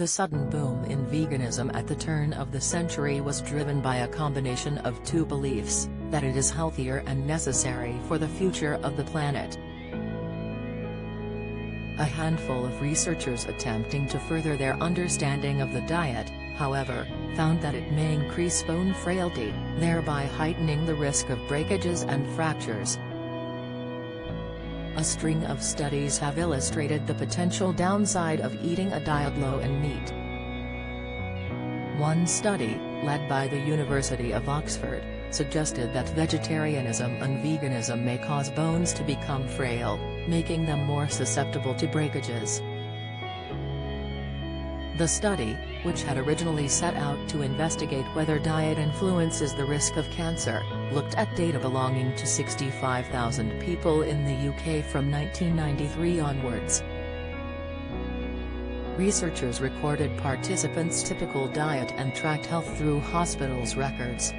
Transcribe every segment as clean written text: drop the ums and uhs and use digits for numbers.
The sudden boom in veganism at the turn of the century was driven by a combination of two beliefs, that it is healthier and necessary for the future of the planet. A handful of researchers attempting to further their understanding of the diet, however, found that it may increase bone frailty, thereby heightening the risk of breakages and fractures. A string of studies have illustrated the potential downside of eating a diet low in meat. One study, led by the University of Oxford, suggested that vegetarianism and veganism may cause bones to become frail, making them more susceptible to breakages. The study, which had originally set out to investigate whether diet influences the risk of cancer, looked at data belonging to 65,000 people in the UK from 1993 onwards. Researchers recorded participants' typical diet and tracked health through hospitals' records.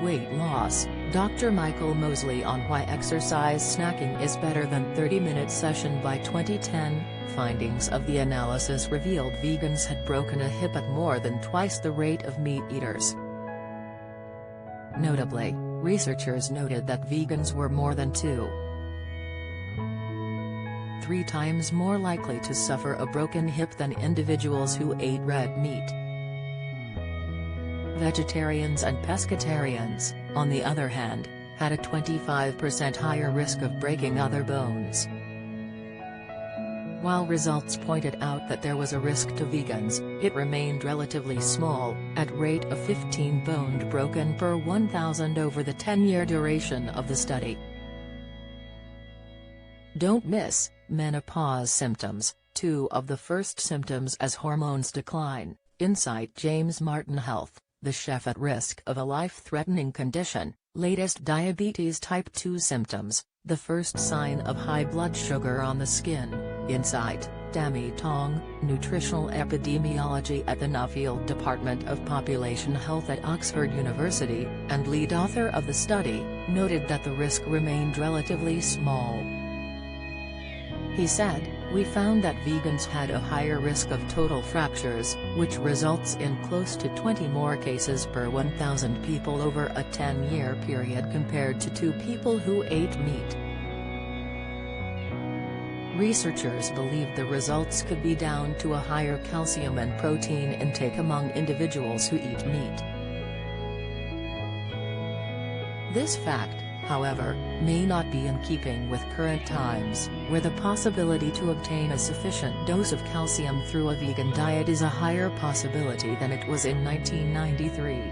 Weight loss. Dr. Michael Mosley on why exercise snacking is better than 30-minute session by 2010. Findings of the analysis revealed vegans had broken a hip at more than twice the rate of meat eaters. Notably, researchers noted that vegans were more than 2.3 times more likely to suffer a broken hip than individuals who ate red meat. Vegetarians and pescatarians, on the other hand, had a 25% higher risk of breaking other bones. While results pointed out that there was a risk to vegans, it remained relatively small, at rate of 15 bones broken per 1,000 over the 10-year duration of the study. Don't miss menopause symptoms. 2 of the first symptoms as hormones decline. Insight James Martin Health, the chef at risk of a life-threatening condition. Latest diabetes type 2 symptoms, the first sign of high blood sugar on the skin. Insight, Dami Tong, Nutritional Epidemiology at the Nuffield Department of Population Health at Oxford University, and lead author of the study, noted that the risk remained relatively small. He said, "We found that vegans had a higher risk of total fractures, which results in close to 20 more cases per 1,000 people over a 10-year period compared to 2 people who ate meat." Researchers believed the results could be down to a higher calcium and protein intake among individuals who eat meat. This fact, however, may not be in keeping with current times, where the possibility to obtain a sufficient dose of calcium through a vegan diet is a higher possibility than it was in 1993.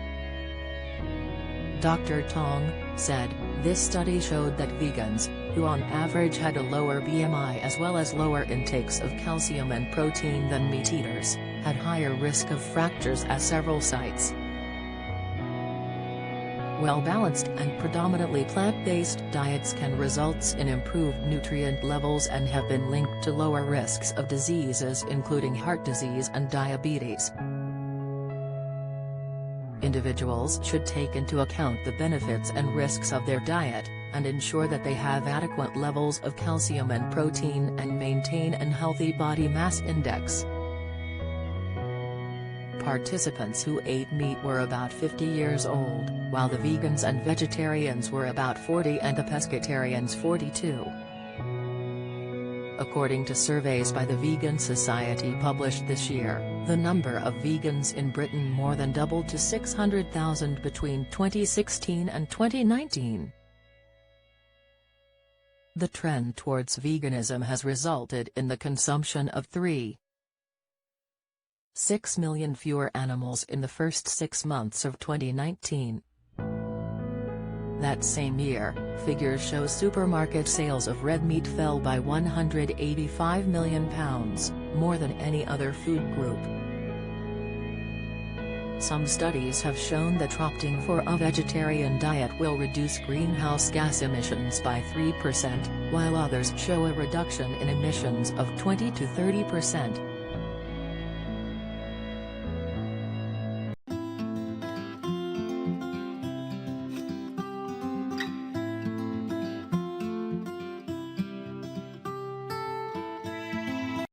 Dr. Tong said, "This study showed that vegans, who on average had a lower BMI as well as lower intakes of calcium and protein than meat eaters, had higher risk of fractures at several sites." Well-balanced and predominantly plant-based diets can result in improved nutrient levels and have been linked to lower risks of diseases including heart disease and diabetes. Individuals should take into account the benefits and risks of their diet, and ensure that they have adequate levels of calcium and protein and maintain a healthy body mass index. Participants who ate meat were about 50 years old, while the vegans and vegetarians were about 40 and the pescatarians 42. According to surveys by the Vegan Society published this year, the number of vegans in Britain more than doubled to 600,000 between 2016 and 2019. The trend towards veganism has resulted in the consumption of 3.6 million fewer animals in the first 6 months of 2019. That same year, figures show supermarket sales of red meat fell by £185 million, more than any other food group. Some studies have shown that opting for a vegetarian diet will reduce greenhouse gas emissions by 3%, while others show a reduction in emissions of 20 to 30%.